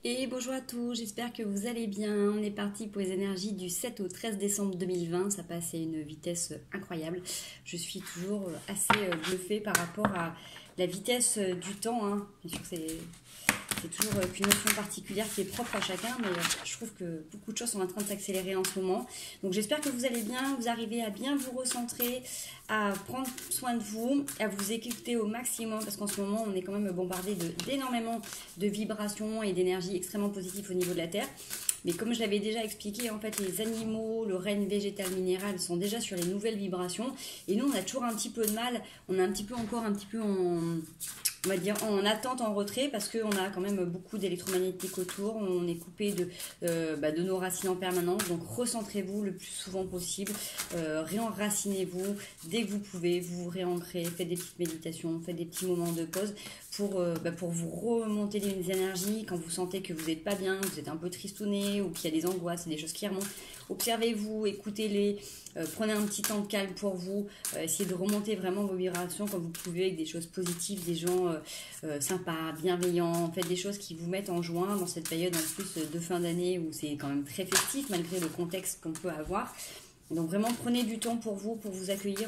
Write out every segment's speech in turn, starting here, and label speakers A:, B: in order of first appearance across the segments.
A: Et bonjour à tous, j'espère que vous allez bien. On est parti pour les énergies du 7 au 13 décembre 2020. Ça passe à une vitesse incroyable. Je suis toujours assez bluffée par rapport à la vitesse du temps, hein. Bien sûr, c'est toujours une notion particulière qui est propre à chacun, mais je trouve que beaucoup de choses sont en train de s'accélérer en ce moment. Donc j'espère que vous allez bien, vous arrivez à bien vous recentrer, à prendre soin de vous, à vous écouter au maximum, parce qu'en ce moment, on est quand même bombardé d'énormément de vibrations et d'énergie extrêmement positive au niveau de la Terre. Mais comme je l'avais déjà expliqué, en fait, les animaux, le règne végétal minéral sont déjà sur les nouvelles vibrations. Et nous, on a toujours un petit peu de mal. On est encore un petit peu on va dire en attente, en retrait, parce qu'on a quand même beaucoup d'électromagnétiques autour. On est coupé de nos racines en permanence. Donc, recentrez-vous le plus souvent possible. Réenracinez-vous dès que vous pouvez. Vous vous réancrez, faites des petites méditations, faites des petits moments de pause pour vous remonter les énergies. Quand vous sentez que vous n'êtes pas bien, vous êtes un peu tristouné ou qu'il y a des angoisses et des choses qui remontent, observez-vous, écoutez-les, prenez un petit temps de calme pour vous, essayez de remonter vraiment vos vibrations quand vous pouvez avec des choses positives, des gens sympas, bienveillants, faites des choses qui vous mettent en joie dans cette période en plus de fin d'année où c'est quand même très festif malgré le contexte qu'on peut avoir. Donc vraiment prenez du temps pour vous accueillir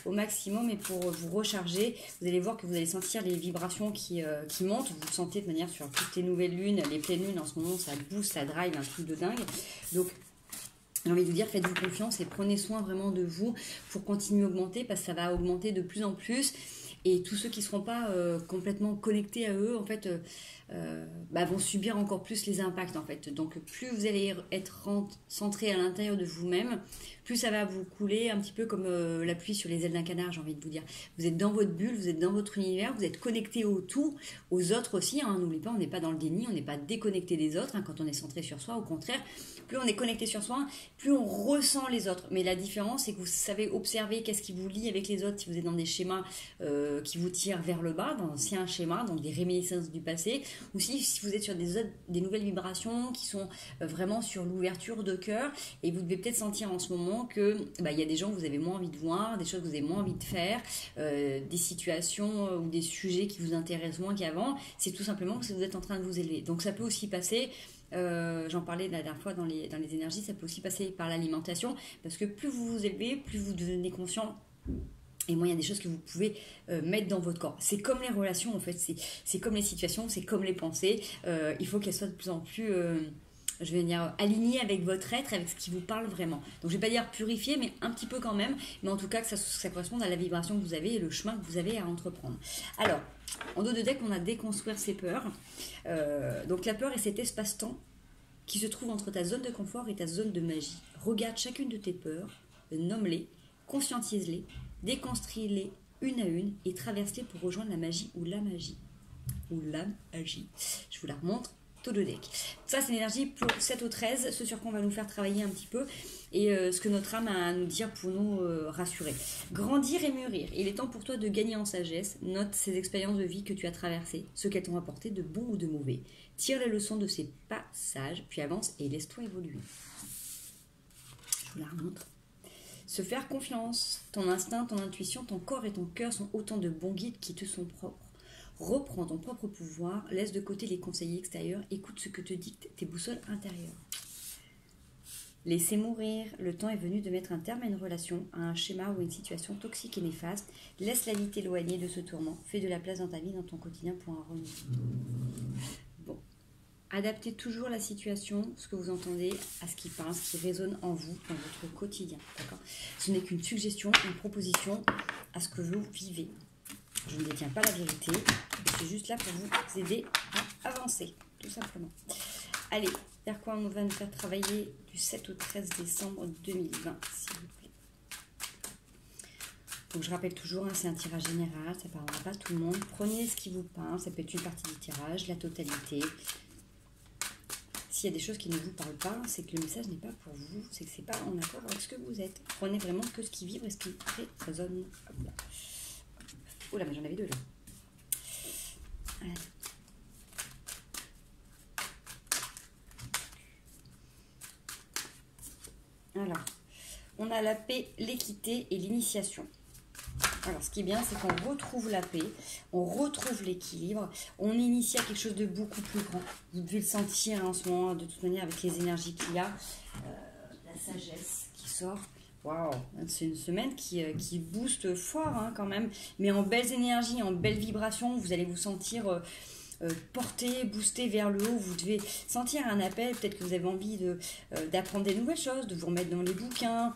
A: au maximum et pour vous recharger. Vous allez voir que vous allez sentir les vibrations qui montent. Vous le sentez de manière sur toutes les nouvelles lunes, les pleines lunes en ce moment, ça booste, ça drive, un truc de dingue. Donc j'ai envie de vous dire, faites-vous confiance et prenez soin vraiment de vous pour continuer à augmenter, parce que ça va augmenter de plus en plus. Et tous ceux qui ne seront pas complètement connectés à eux, en fait, vont subir encore plus les impacts, en fait. Donc, plus vous allez être centré à l'intérieur de vous-même, plus ça va vous couler un petit peu comme la pluie sur les ailes d'un canard, j'ai envie de vous dire. Vous êtes dans votre bulle, vous êtes dans votre univers, vous êtes connecté au tout, aux autres aussi. Hein, n'oubliez pas, on n'est pas dans le déni, on n'est pas déconnecté des autres hein, quand on est centré sur soi. Au contraire, plus on est connecté sur soi, plus on ressent les autres. Mais la différence, c'est que vous savez observer qu'est-ce qui vous lie avec les autres, si vous êtes dans des schémas qui vous tirent vers le bas, dans d'anciens schémas, donc des réminiscences du passé, ou si vous êtes sur des nouvelles vibrations qui sont vraiment sur l'ouverture de cœur, et vous devez peut-être sentir en ce moment que il y a des gens que vous avez moins envie de voir, des choses que vous avez moins envie de faire, des situations ou des sujets qui vous intéressent moins qu'avant. C'est tout simplement que vous êtes en train de vous élever. Donc ça peut aussi passer, j'en parlais la dernière fois dans les énergies, ça peut aussi passer par l'alimentation, parce que plus vous vous élevez, plus vous devenez conscient. Et moi, il y a des choses que vous pouvez mettre dans votre corps. C'est comme les relations, en fait. C'est comme les situations, c'est comme les pensées. Il faut qu'elles soient de plus en plus, je vais dire, alignées avec votre être, avec ce qui vous parle vraiment. Donc, je ne vais pas dire purifier, mais un petit peu quand même. Mais en tout cas, que ça corresponde à la vibration que vous avez et le chemin que vous avez à entreprendre. Alors, en dos de deck, on a déconstruire ses peurs. Donc, la peur est cet espace-temps qui se trouve entre ta zone de confort et ta zone de magie. Regarde chacune de tes peurs, nomme-les, conscientise-les, déconstruis-les une à une et traverse-les pour rejoindre la magie ou la magie. Ou la magie. Je vous la remontre tout le deck. Ça, c'est l'énergie pour 7 au 13, ce sur quoi on va nous faire travailler un petit peu et ce que notre âme a à nous dire pour nous rassurer. Grandir et mûrir. Il est temps pour toi de gagner en sagesse. Note ces expériences de vie que tu as traversées, ce qu'elles t'ont apporté de bon ou de mauvais. Tire les leçons de ces passages, puis avance et laisse-toi évoluer. Je vous la remontre. Se faire confiance, ton instinct, ton intuition, ton corps et ton cœur sont autant de bons guides qui te sont propres. Reprends ton propre pouvoir, laisse de côté les conseillers extérieurs, écoute ce que te dictent tes boussoles intérieures. Laissez mourir, le temps est venu de mettre un terme à une relation, à un schéma ou à une situation toxique et néfaste. Laisse la vie t'éloigner de ce tourment, fais de la place dans ta vie, dans ton quotidien pour un renouveau. Bon. Adaptez toujours la situation, ce que vous entendez, à ce qui parle, ce qui résonne en vous, dans votre quotidien. D'accord ? Ce n'est qu'une suggestion, une proposition à ce que vous vivez. Je ne détiens pas la vérité, je suis juste là pour vous aider à avancer, tout simplement. Allez, vers quoi on va nous faire travailler du 7 au 13 décembre 2020, s'il vous plaît. Donc je rappelle toujours, hein, c'est un tirage général, ça ne parlera pas à tout le monde. Prenez ce qui vous parle, ça peut être une partie du tirage, la totalité. S'il y a des choses qui ne vous parlent pas, c'est que le message n'est pas pour vous, c'est que ce n'est pas en accord avec ce que vous êtes. Prenez vraiment que ce qui vibre et ce qui résonne. Oh là, mais j'en avais deux là. Alors, on a la paix, l'équité et l'initiation. Alors, ce qui est bien, c'est qu'on retrouve la paix, on retrouve l'équilibre, on initie à quelque chose de beaucoup plus grand. Vous devez le sentir en ce moment, de toute manière, avec les énergies qu'il y a. La sagesse qui sort. Waouh, c'est une semaine qui booste fort hein, quand même, mais en belles énergies, en belles vibrations. Vous allez vous sentir porté, boosté vers le haut. Vous devez sentir un appel. Peut-être que vous avez envie d'apprendre des nouvelles choses, de vous remettre dans les bouquins.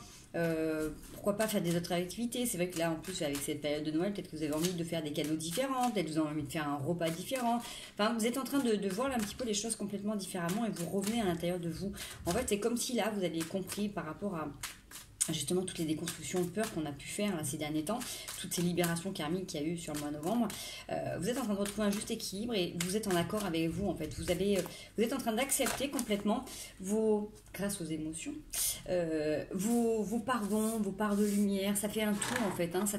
A: Pourquoi pas faire des autres activités. C'est vrai que là en plus avec cette période de Noël, peut-être que vous avez envie de faire des cadeaux différents, peut-être que vous avez envie de faire un repas différent. Enfin, vous êtes en train de voir là, un petit peu les choses complètement différemment et vous revenez à l'intérieur de vous. En fait, c'est comme si là vous aviez compris par rapport à justement toutes les déconstructions de peur qu'on a pu faire là, ces derniers temps, toutes ces libérations karmiques qu'il y a eu sur le mois de novembre, vous êtes en train de retrouver un juste équilibre et vous êtes en accord avec vous en fait. Vous êtes en train d'accepter complètement grâce aux émotions, vos pardons, vos parts de lumière. Ça fait un tout en fait, hein, ça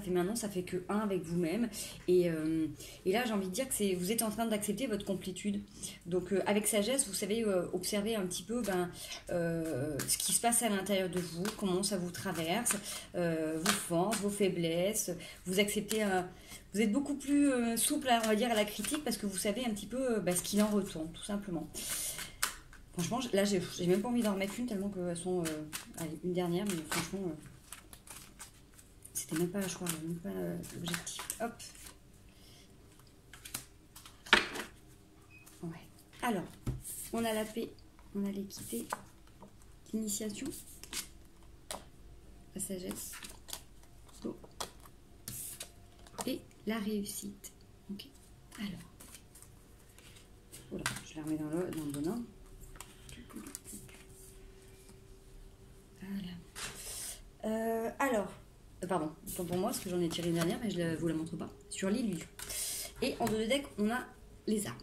A: fait que un avec vous-même. Et là j'ai envie de dire que vous êtes en train d'accepter votre complétude. Donc avec sagesse, vous savez observer un petit peu ce qui se passe à l'intérieur de vous, comment ça vous traverse, vos forces, vos faiblesses. Vous acceptez, vous êtes beaucoup plus souple, on va dire, à la critique parce que vous savez un petit peu ce qu'il en retourne, tout simplement. Franchement, là, j'ai même pas envie d'en remettre une tellement qu'elles sont... allez, une dernière, mais franchement, c'était même pas, je crois, même pas l'objectif. Hop. Ouais. Alors, on a la paix, on a l'équité, l'initiation, la sagesse, et la réussite. Ok. Alors. Voilà, je la remets dans le bon ordre. Voilà. Alors, pardon, autant pour moi, parce que j'en ai tiré une dernière, mais je ne vous la montre pas, sur l'illusion. Et en dos de deck, on a les armes.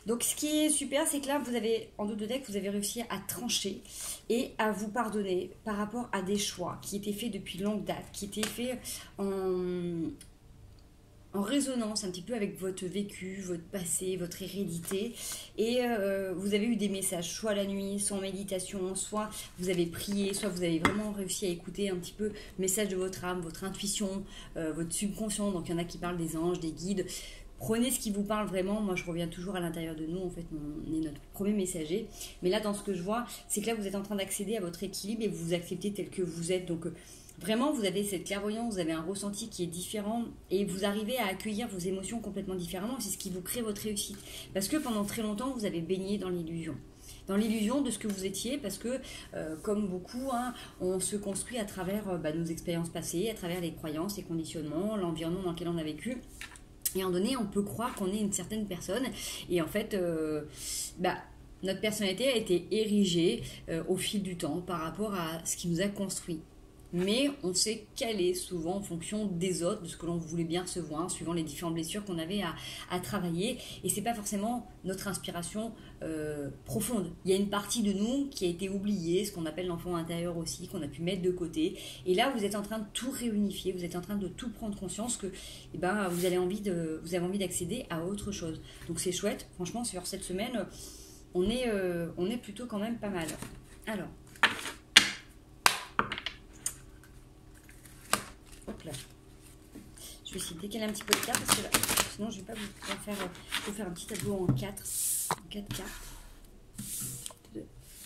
A: Donc, ce qui est super, c'est que là, en dos de deck, vous avez réussi à trancher et à vous pardonner par rapport à des choix qui étaient faits depuis longue date, qui étaient faits en résonance un petit peu avec votre vécu, votre passé, votre hérédité. Et vous avez eu des messages, soit la nuit, soit en méditation, soit vous avez prié, soit vous avez vraiment réussi à écouter un petit peu le message de votre âme, votre intuition, votre subconscient. Donc il y en a qui parlent des anges, des guides. Prenez ce qui vous parle vraiment. Moi, je reviens toujours à l'intérieur de nous. En fait, on est notre premier messager. Mais là, dans ce que je vois, c'est que là, vous êtes en train d'accéder à votre équilibre et vous vous acceptez tel que vous êtes. Donc, vraiment, vous avez cette clairvoyance, vous avez un ressenti qui est différent et vous arrivez à accueillir vos émotions complètement différemment. C'est ce qui vous crée votre réussite. Parce que pendant très longtemps, vous avez baigné dans l'illusion. Dans l'illusion de ce que vous étiez, parce que, comme beaucoup, hein, on se construit à travers nos expériences passées, à travers les croyances, les conditionnements, l'environnement dans lequel on a vécu. Et en donné, on peut croire qu'on est une certaine personne. Et en fait, notre personnalité a été érigée au fil du temps par rapport à ce qui nous a construit. Mais on s'est calé souvent en fonction des autres, de ce que l'on voulait bien recevoir, suivant les différentes blessures qu'on avait à travailler. Et c'est pas forcément notre inspiration profonde. Il y a une partie de nous qui a été oubliée, ce qu'on appelle l'enfant intérieur aussi, qu'on a pu mettre de côté. Et là, vous êtes en train de tout réunifier, vous êtes en train de tout prendre conscience que vous avez envie d'accéder à autre chose. Donc c'est chouette. Franchement, sur cette semaine, on est plutôt quand même pas mal. Alors. Hop là. Je vais essayer de décaler un petit peu les cartes parce que là, sinon je ne vais pas vous faire un petit tableau en 4 cartes.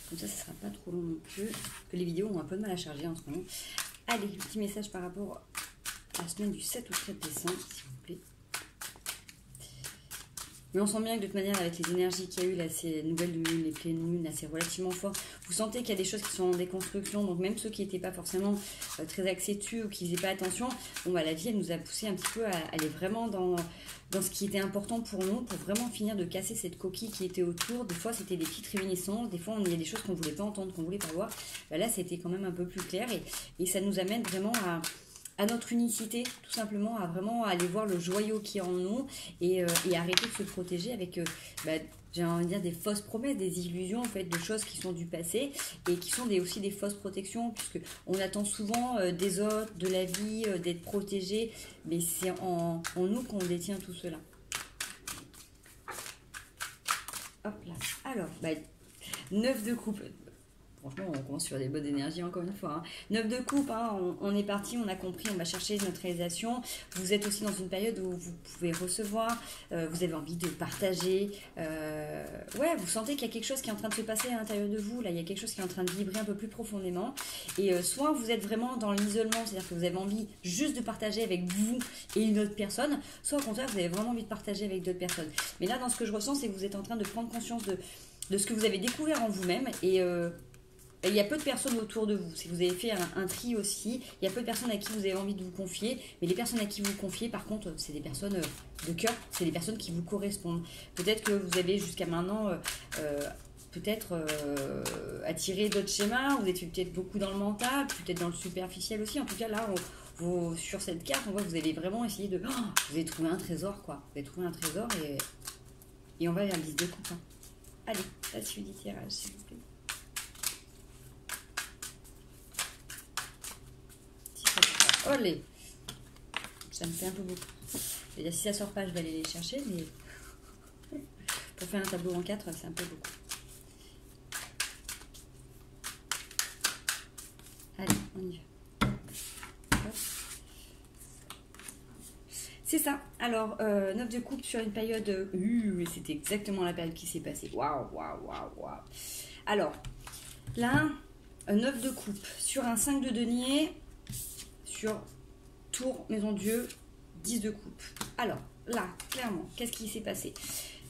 A: Comme ça, ne sera pas trop long non plus. Que les vidéos ont un peu de mal à charger en ce moment. Allez, petit message par rapport à la semaine du 7 au 13 décembre, s'il vous plaît. Mais on sent bien que de toute manière, avec les énergies qu'il y a eu, là, ces nouvelles lunes, les pleines lunes, là, c'est relativement fort. Vous sentez qu'il y a des choses qui sont en déconstruction, donc même ceux qui n'étaient pas forcément très axés dessus ou qui ne faisaient pas attention, la vie, elle nous a poussé un petit peu à aller vraiment dans ce qui était important pour nous, pour vraiment finir de casser cette coquille qui était autour. Des fois, c'était des petites réminiscences, des fois, il y a des choses qu'on ne voulait pas entendre, qu'on ne voulait pas voir. Là, c'était quand même un peu plus clair et ça nous amène vraiment à notre unicité, tout simplement, à vraiment aller voir le joyau qui est en nous et arrêter de se protéger avec, j'ai envie de dire, des fausses promesses, des illusions, en fait, de choses qui sont du passé et qui sont aussi des fausses protections, puisque on attend souvent des autres, de la vie, d'être protégé, mais c'est en nous qu'on détient tout cela. Hop là. Alors, 9 de coupe. Franchement, on commence sur des bonnes énergies encore une fois. Hein. 9 de coupe, hein, on est parti, on a compris, on va chercher notre réalisation. Vous êtes aussi dans une période où vous pouvez recevoir, vous avez envie de partager. Ouais, vous sentez qu'il y a quelque chose qui est en train de se passer à l'intérieur de vous. Là, il y a quelque chose qui est en train de vibrer un peu plus profondément. Et soit vous êtes vraiment dans l'isolement, c'est-à-dire que vous avez envie juste de partager avec vous et une autre personne, soit au contraire, vous avez vraiment envie de partager avec d'autres personnes. Mais là, dans ce que je ressens, c'est que vous êtes en train de prendre conscience de ce que vous avez découvert en vous-même et il y a peu de personnes autour de vous. Si vous avez fait un tri aussi, il y a peu de personnes à qui vous avez envie de vous confier. Mais les personnes à qui vous confiez, par contre, c'est des personnes de cœur. C'est des personnes qui vous correspondent. Peut-être que vous avez jusqu'à maintenant attiré d'autres schémas. Vous êtes peut-être beaucoup dans le mental, peut-être dans le superficiel aussi. En tout cas, là, sur cette carte, on voit que vous allez vraiment essayer de... Oh, vous avez trouvé un trésor, quoi. Vous avez trouvé un trésor et on va vers le 10 de coupe. Hein. Allez, la suite du tirage, s'il vous plaît. Olé, ça me fait un peu beaucoup. Et là, si ça sort pas, je vais aller les chercher, mais pour faire un tableau en 4, c'est un peu beaucoup. Allez, on y va. C'est ça. Alors, 9 de coupe sur une période... c'était exactement la période qui s'est passée. Waouh. Alors, là, 9 de coupe sur un 5 de denier... sur tour, maison Dieu, 10 de coupe. Alors, là, clairement, qu'est-ce qui s'est passé?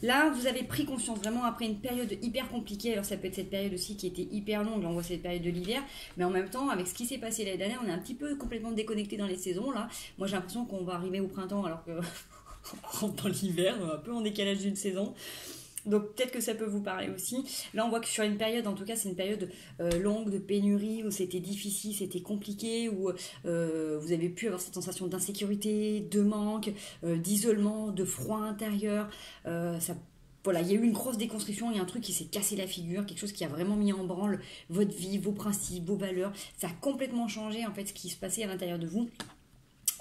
A: Là, vous avez pris conscience vraiment après une période hyper compliquée. Alors, ça peut être cette période aussi qui était hyper longue. Là, on voit cette période de l'hiver. Mais en même temps, avec ce qui s'est passé l'année dernière, on est un petit peu complètement déconnecté dans les saisons. Là, moi, j'ai l'impression qu'on va arriver au printemps alors que on rentre dans l'hiver, un peu en décalage d'une saison. Donc peut-être que ça peut vous parler aussi. Là on voit que sur une période, en tout cas c'est une période longue de pénurie, où c'était difficile, c'était compliqué, où vous avez pu avoir cette sensation d'insécurité, de manque, d'isolement, de froid intérieur. Voilà, il y a eu une grosse déconstruction, il y a un truc qui s'est cassé la figure, quelque chose qui a vraiment mis en branle votre vie, vos principes, vos valeurs. Ça a complètement changé en fait ce qui se passait à l'intérieur de vous.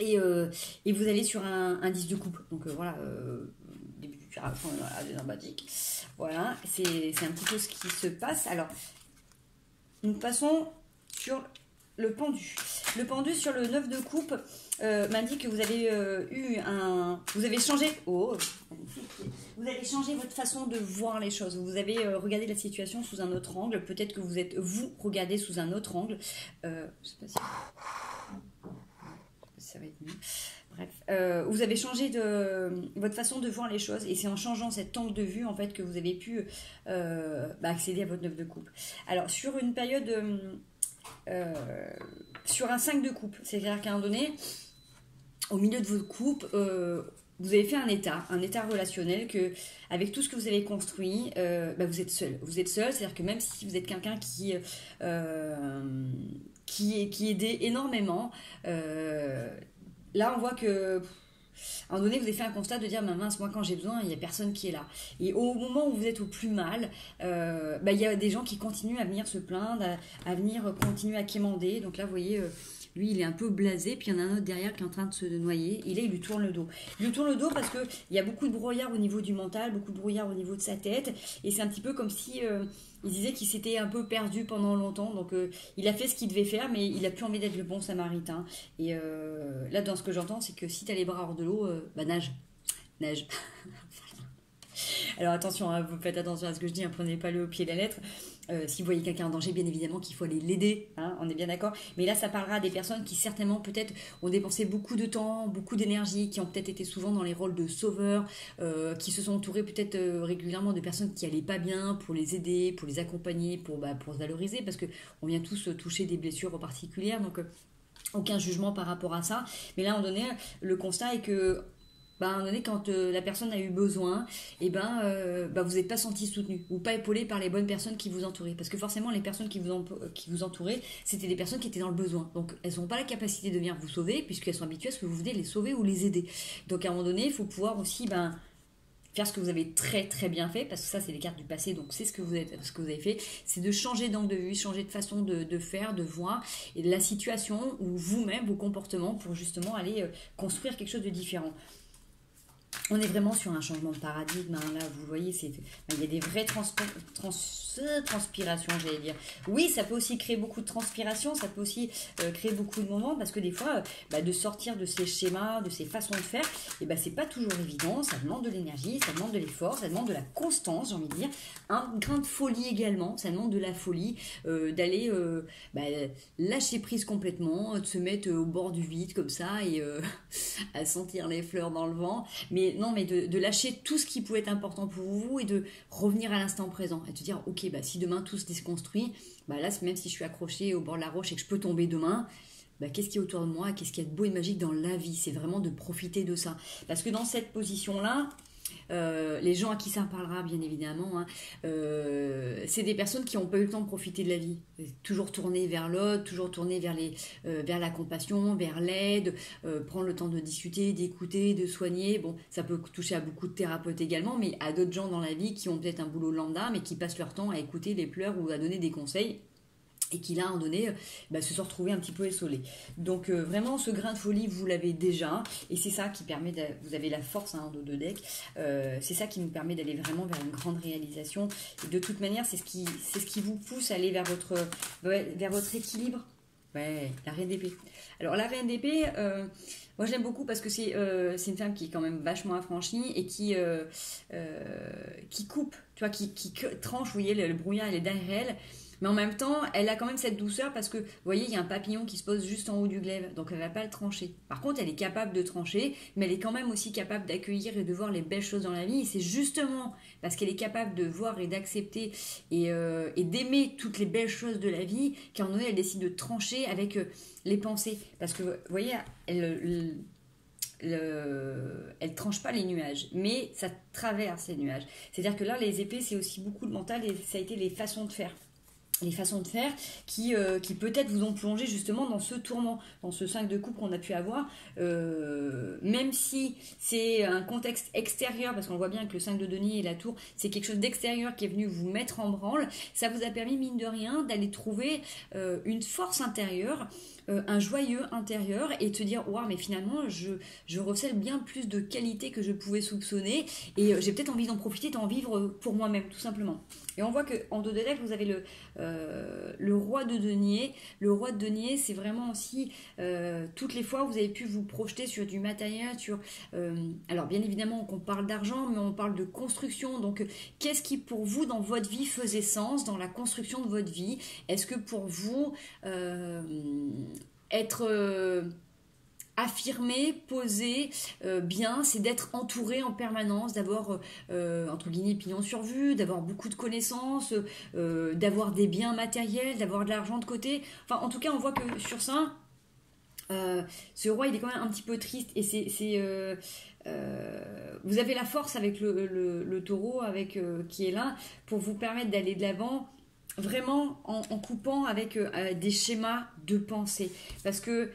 A: Et vous allez sur un 10 de coupe. Donc voilà... début du tirage sympathique. Voilà, c'est un petit peu ce qui se passe. Alors, nous passons sur le pendu. Le pendu sur le 9 de coupe m'indique que vous avez vous avez changé... Oh, vous avez changé votre façon de voir les choses. Vous avez regardé la situation sous un autre angle. Peut-être que vous regardez sous un autre angle. Je sais pas si... Ça va être mieux. Bref, vous avez changé votre façon de voir les choses et c'est en changeant cet angle de vue en fait que vous avez pu accéder à votre 9 de coupe. Alors sur une période, sur un 5 de coupe, c'est-à-dire qu'à un moment donné, au milieu de votre coupe, vous avez fait un état relationnel que, avec tout ce que vous avez construit, vous êtes seul. Vous êtes seul, c'est-à-dire que même si vous êtes quelqu'un qui aidait énormément, là on voit que à un moment donné vous avez fait un constat de dire mince, moi quand j'ai besoin il n'y a personne qui est là, et au moment où vous êtes au plus mal, il y a des gens qui continuent à venir se plaindre, à venir continuer à quémander. Donc là vous voyez, lui il est un peu blasé, puis il y en a un autre derrière qui est en train de se noyer, et là il lui tourne le dos. Il lui tourne le dos parce qu'il y a beaucoup de brouillard au niveau du mental, beaucoup de brouillard au niveau de sa tête, et c'est un petit peu comme si il disait qu'il s'était un peu perdu pendant longtemps. Donc il a fait ce qu'il devait faire, mais il a plus envie d'être le bon samaritain. Et là dans ce que j'entends, c'est que si tu as les bras hors de l'eau, nage. Alors attention, hein, vous faites attention à ce que je dis, hein, prenez pas le au pied de la lettre. Si vous voyez quelqu'un en danger, bien évidemment qu'il faut aller l'aider, hein, on est bien d'accord. Mais là, ça parlera à des personnes qui certainement peut-être ont dépensé beaucoup de temps, beaucoup d'énergie, qui ont peut-être été souvent dans les rôles de sauveurs, qui se sont entourés peut-être régulièrement de personnes qui allaient pas bien, pour les aider, pour les accompagner, pour se valoriser, parce qu'on vient tous toucher des blessures particulières, donc aucun jugement par rapport à ça. Mais là, à un moment donné, le constat est que à un moment donné, quand la personne a eu besoin, vous n'êtes pas senti soutenu ou pas épaulé par les bonnes personnes qui vous entouraient. Parce que forcément, les personnes qui vous entouraient, c'était des personnes qui étaient dans le besoin. Donc, elles n'ont pas la capacité de venir vous sauver, puisqu'elles sont habituées à ce que vous venez les sauver ou les aider. Donc, à un moment donné, il faut pouvoir aussi faire ce que vous avez très très bien fait, parce que ça, c'est les cartes du passé, donc c'est ce que vous avez fait, c'est de changer d'angle de vue, changer de façon de faire, de voir, et de la situation, ou vous-même, vos comportements, pour justement aller construire quelque chose de différent. On est vraiment sur un changement de paradigme, hein. Là, vous voyez, il y a des vraies transpirations, j'allais dire. Oui, ça peut aussi créer beaucoup de transpiration, ça peut aussi créer beaucoup de moments, parce que des fois, de sortir de ces schémas, de ces façons de faire, et c'est pas toujours évident, ça demande de l'énergie, ça demande de l'effort, ça demande de la constance, j'ai envie de dire, un grain de folie également, ça demande de la folie, d'aller lâcher prise complètement, de se mettre au bord du vide comme ça, et à sentir les fleurs dans le vent, mais de lâcher tout ce qui pouvait être important pour vous et de revenir à l'instant présent et de dire ok, si demain tout se déconstruit, là même si je suis accrochée au bord de la roche et que je peux tomber demain, qu'est-ce qui est autour de moi, qu'est-ce qu'il y a de beau et magique dans la vie, c'est vraiment de profiter de ça, parce que dans cette position là, les gens à qui ça parlera bien évidemment, hein, c'est des personnes qui n'ont pas eu le temps de profiter de la vie, toujours tournées vers l'autre, toujours tournées vers la compassion, vers l'aide, prendre le temps de discuter, d'écouter, de soigner. Bon, ça peut toucher à beaucoup de thérapeutes également, mais à d'autres gens dans la vie qui ont peut-être un boulot lambda mais qui passent leur temps à écouter les pleurs ou à donner des conseils, et qui là, à un moment donné, se sont retrouvés un petit peu essolés. Donc vraiment, ce grain de folie, vous l'avez déjà, et c'est ça qui permet, vous avez la force en dos de deck, c'est ça qui nous permet d'aller vraiment vers une grande réalisation. Et de toute manière, c'est ce qui vous pousse à aller vers votre équilibre. Ouais, la reine d'épée. Alors la reine d'épée, moi je l'aime beaucoup parce que c'est une femme qui est quand même vachement affranchie et qui coupe, tu vois, qui tranche, vous voyez, le brouillard, il est derrière elle. Mais en même temps, elle a quand même cette douceur parce que, vous voyez, il y a un papillon qui se pose juste en haut du glaive, donc elle ne va pas le trancher. Par contre, elle est capable de trancher, mais elle est quand même aussi capable d'accueillir et de voir les belles choses dans la vie. Et c'est justement parce qu'elle est capable de voir et d'accepter et d'aimer toutes les belles choses de la vie qu'à un moment donné, elle décide de trancher avec les pensées. Parce que, vous voyez, elle tranche pas les nuages, mais ça traverse les nuages. C'est-à-dire que là, les épées, c'est aussi beaucoup de mental et ça a été les façons de faire. Les façons de faire qui peut-être vous ont plongé justement dans ce tourment, dans ce 5 de coupe qu'on a pu avoir, même si c'est un contexte extérieur, parce qu'on voit bien que le 5 de denier et la tour, c'est quelque chose d'extérieur qui est venu vous mettre en branle, ça vous a permis, mine de rien, d'aller trouver une force intérieure, un joyeux intérieur, et de se dire waouh, mais finalement je recèle bien plus de qualité que je pouvais soupçonner, et j'ai peut-être envie d'en profiter, d'en vivre pour moi-même, tout simplement. Et on voit qu'en dos de deck, vous avez le roi de denier. Le roi de denier, c'est vraiment aussi toutes les fois où vous avez pu vous projeter sur du matériel, alors bien évidemment qu'on parle d'argent, mais on parle de construction. Donc qu'est-ce qui pour vous dans votre vie faisait sens dans la construction de votre vie? Est-ce que pour vous être affirmer, poser bien, c'est d'être entouré en permanence, d'avoir entre guillemets pignon sur vue, d'avoir beaucoup de connaissances, d'avoir des biens matériels, d'avoir de l'argent de côté. Enfin, en tout cas, on voit que sur ça, ce roi, il est quand même un petit peu triste, et vous avez la force avec le taureau qui est là pour vous permettre d'aller de l'avant, vraiment en coupant avec des schémas de pensée, parce que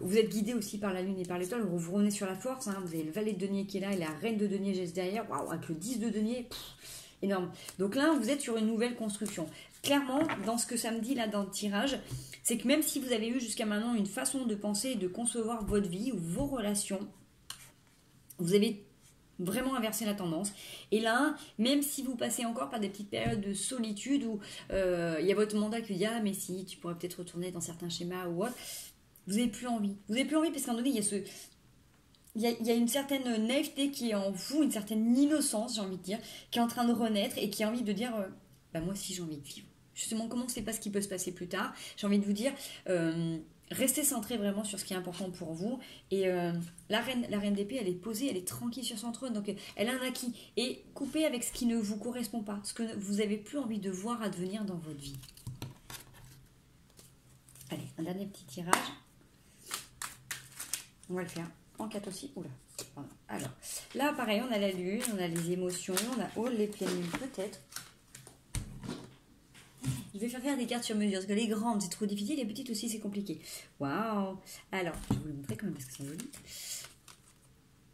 A: vous êtes guidé aussi par la lune et par l'étoile. Vous revenez sur la force, hein, vous avez le valet de denier qui est là et la reine de denier juste derrière, waouh, avec le 10 de denier, énorme. Donc là, vous êtes sur une nouvelle construction. Clairement, dans ce que ça me dit là dans le tirage, c'est que même si vous avez eu jusqu'à maintenant une façon de penser et de concevoir votre vie ou vos relations, vous avez vraiment inverser la tendance. Et là, même si vous passez encore par des petites périodes de solitude où il y a votre mandat qui dit ah mais si tu pourrais peut-être retourner dans certains schémas ou autre, vous n'avez plus envie. Vous n'avez plus envie parce qu'à un moment donné, il y a une certaine naïveté qui est en vous, une certaine innocence, j'ai envie de dire, qui est en train de renaître et qui a envie de dire moi aussi j'ai envie de vivre. Justement, comment on ne sait pas ce qui peut se passer plus tard, j'ai envie de vous dire restez centré vraiment sur ce qui est important pour vous. Et la reine d'épée, elle est posée, elle est tranquille sur son trône, donc elle a un acquis. Et coupez avec ce qui ne vous correspond pas, ce que vous n'avez plus envie de voir advenir dans votre vie. Allez, un dernier petit tirage. On va le faire en 4 aussi. Oula. Pardon. Alors, là, pareil, on a la lune, on a les émotions, on a les pleines lunes, peut-être. Je vais faire des cartes sur mesure, parce que les grandes, c'est trop difficile, les petites aussi, c'est compliqué. Waouh! Alors, je vais vous le montrer quand même, parce que c'est joli.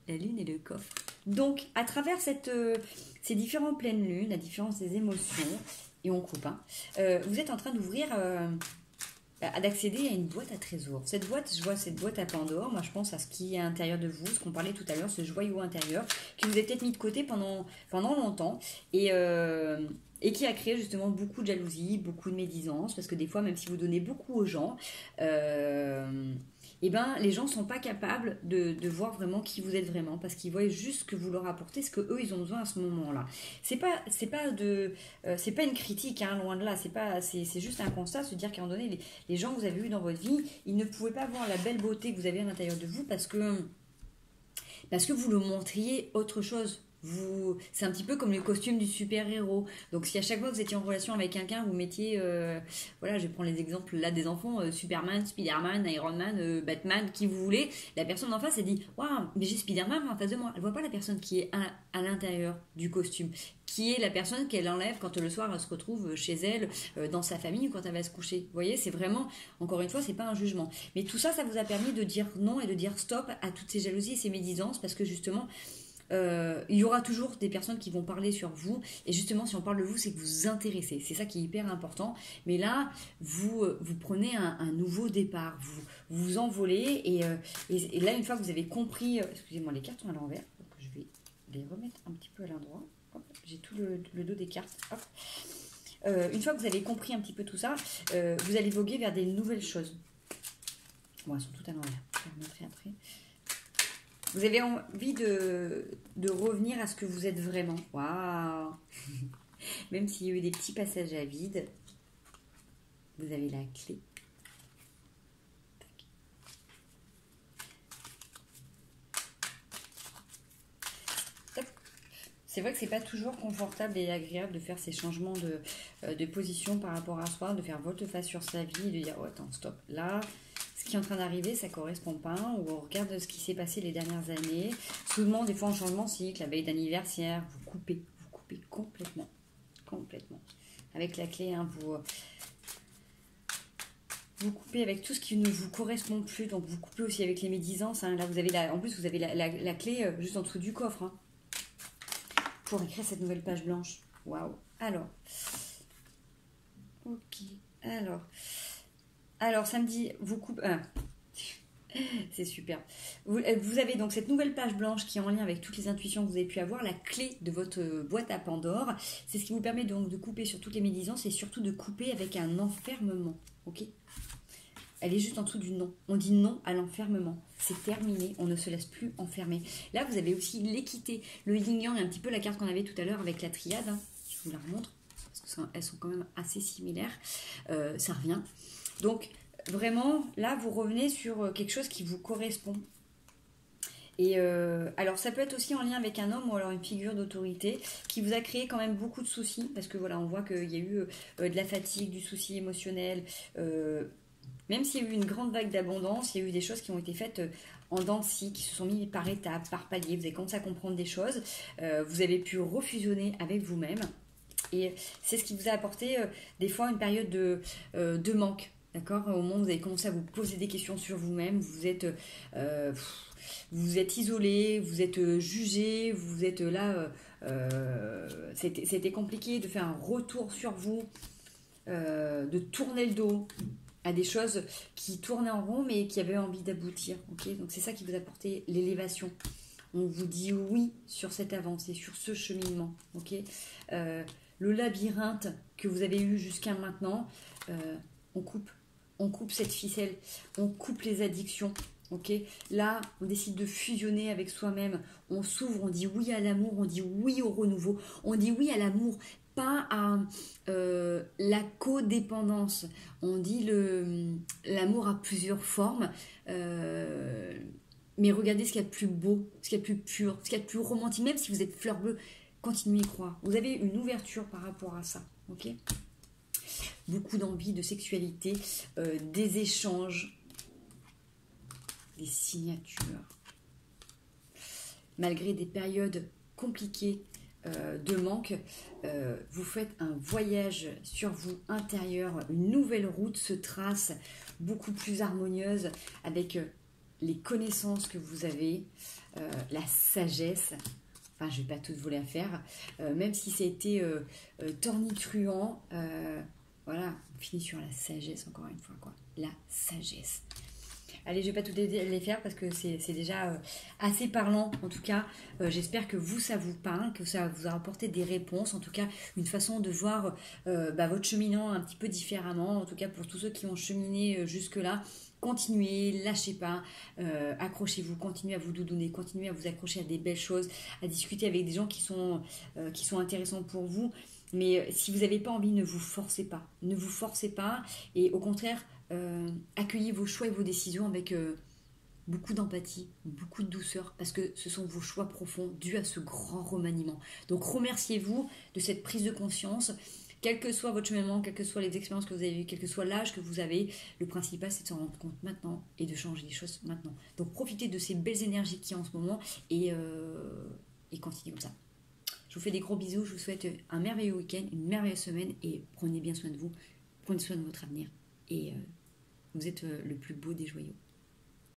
A: La lune et le coffre. Donc, à travers ces différentes pleines lunes, la différence des émotions, et on coupe, hein, vous êtes en train d'ouvrir d'accéder à une boîte à trésors. Cette boîte, je vois cette boîte à Pandore, moi je pense à ce qui est à l'intérieur de vous, ce qu'on parlait tout à l'heure, ce joyau intérieur, que vous avez peut-être mis de côté pendant longtemps, et qui a créé justement beaucoup de jalousie, beaucoup de médisance, parce que des fois, même si vous donnez beaucoup aux gens, eh ben, les gens ne sont pas capables de voir vraiment qui vous êtes vraiment, parce qu'ils voient juste ce que vous leur apportez, ce qu'eux, ils ont besoin à ce moment-là. C'est pas une critique, hein, loin de là, c'est juste un constat, se dire qu'à un moment donné, les gens que vous avez eus dans votre vie, ils ne pouvaient pas voir la belle beauté que vous avez à l'intérieur de vous, parce que vous le montriez autre chose. C'est un petit peu comme le costume du super-héros. Donc si à chaque fois que vous étiez en relation avec quelqu'un, vous mettiez, voilà, je vais prendre les exemples là des enfants, Superman, Spider-Man, Iron Man, Batman, qui vous voulez, la personne en face, elle dit, waouh, mais j'ai Spider-Man en face de moi. Elle voit pas la personne qui est à l'intérieur du costume, qui est la personne qu'elle enlève quand le soir elle se retrouve chez elle, dans sa famille, ou quand elle va se coucher. Vous voyez, c'est vraiment, encore une fois, c'est pas un jugement. Mais tout ça, ça vous a permis de dire non et de dire stop à toutes ces jalousies et ces médisances, parce que justement, il y aura toujours des personnes qui vont parler sur vous, et justement si on parle de vous, c'est que vous vous intéressez, c'est ça qui est hyper important. Mais là vous prenez un nouveau départ, vous vous envolez, et là, une fois que vous avez compris, excusez-moi, les cartes sont à l'envers, donc je vais les remettre un petit peu à l'endroit. Hop, j'ai tout le dos des cartes. Hop. Une fois que vous avez compris un petit peu tout ça, vous allez voguer vers des nouvelles choses. Bon, elles sont toutes à l'envers, je vais les remontrer après. Vous avez envie de revenir à ce que vous êtes vraiment. Waouh. Même s'il y a eu des petits passages à vide, vous avez la clé. C'est vrai que c'est pas toujours confortable et agréable de faire ces changements de position par rapport à soi, de faire volte-face sur sa vie, de dire oh, attends, stop, là, ce qui est en train d'arriver, ça correspond pas, ou on regarde ce qui s'est passé les dernières années. Souvent, des fois en changement de cycle, la veille d'anniversaire, vous coupez complètement. Avec la clé, hein, vous coupez avec tout ce qui ne vous correspond plus, donc vous coupez aussi avec les médisances. Hein. Là, vous avez en plus, vous avez la clé juste en dessous du coffre. Hein, pour écrire cette nouvelle page blanche. Waouh. Alors. Ok. Alors, samedi, vous coupez... c'est super. Vous avez donc cette nouvelle page blanche qui est en lien avec toutes les intuitions que vous avez pu avoir, la clé de votre boîte à Pandore. C'est ce qui vous permet donc de couper sur toutes les médisances et surtout de couper avec un enfermement. Ok ? Elle est juste en dessous du non. On dit non à l'enfermement. C'est terminé. On ne se laisse plus enfermer. Là, vous avez aussi l'équité. Le yin-yang, un petit peu la carte qu'on avait tout à l'heure avec la triade. Hein. Je vous la remontre. Parce qu'elles sont quand même assez similaires. Ça revient. Donc, vraiment, là, vous revenez sur quelque chose qui vous correspond. Et alors, ça peut être aussi en lien avec un homme ou alors une figure d'autorité qui vous a créé quand même beaucoup de soucis. Parce que voilà, on voit qu'il y a eu de la fatigue, du souci émotionnel. Même s'il y a eu une grande vague d'abondance, il y a eu des choses qui ont été faites en dents de scie, qui se sont mises par étapes, par paliers. Vous avez commencé à comprendre des choses. Vous avez pu refusionner avec vous-même. Et c'est ce qui vous a apporté des fois une période de manque. D'accord ? Au moment où vous avez commencé à vous poser des questions sur vous-même, vous êtes isolé, vous êtes jugé, vous êtes là. C'était compliqué de faire un retour sur vous, de tourner le dos à des choses qui tournaient en rond mais qui avaient envie d'aboutir. Okay, donc c'est ça qui vous a apporté l'élévation. On vous dit oui sur cette avancée, sur ce cheminement. Okay, le labyrinthe que vous avez eu jusqu'à maintenant, on coupe cette ficelle, on coupe les addictions. Okay, là, on décide de fusionner avec soi-même, on s'ouvre, on dit oui à l'amour, on dit oui au renouveau, on dit oui à l'amour, pas à la codépendance. On dit l'amour a plusieurs formes, mais regardez ce qu'il y a de plus beau, ce qu'il y a de plus pur, ce qu'il y a de plus romantique. Même si vous êtes fleur bleue, continuez à y croire. Vous avez une ouverture par rapport à ça. Ok ? Beaucoup d'envie, de sexualité, des échanges, des signatures. Malgré des périodes compliquées de manque, vous faites un voyage sur vous intérieur, une nouvelle route se trace, beaucoup plus harmonieuse, avec les connaissances que vous avez, la sagesse. Enfin, je ne vais pas toutes vous la faire, même si ça a été tornitruant, Voilà, on finit sur la sagesse encore une fois, quoi. La sagesse. Allez, je vais pas tout les faire parce que c'est déjà assez parlant. En tout cas, j'espère que vous, ça vous parle, que ça vous a apporté des réponses. En tout cas, une façon de voir votre cheminement un petit peu différemment. En tout cas, pour tous ceux qui ont cheminé jusque-là, continuez, lâchez pas, accrochez-vous, continuez à vous doudouner, continuez à vous accrocher à des belles choses, à discuter avec des gens qui sont intéressants pour vous. Mais si vous n'avez pas envie, ne vous forcez pas. Ne vous forcez pas. Et au contraire, accueillez vos choix et vos décisions avec beaucoup d'empathie, beaucoup de douceur, parce que ce sont vos choix profonds dus à ce grand remaniement. Donc remerciez-vous de cette prise de conscience. Quel que soit votre cheminement, quelles que soient les expériences que vous avez eues, quel que soit l'âge que vous avez, le principal c'est de s'en rendre compte maintenant et de changer les choses maintenant. Donc profitez de ces belles énergies qu'il y a en ce moment et continuez comme ça. Je vous fais des gros bisous, je vous souhaite un merveilleux week-end, une merveilleuse semaine et prenez bien soin de vous, prenez soin de votre avenir et vous êtes le plus beau des joyaux.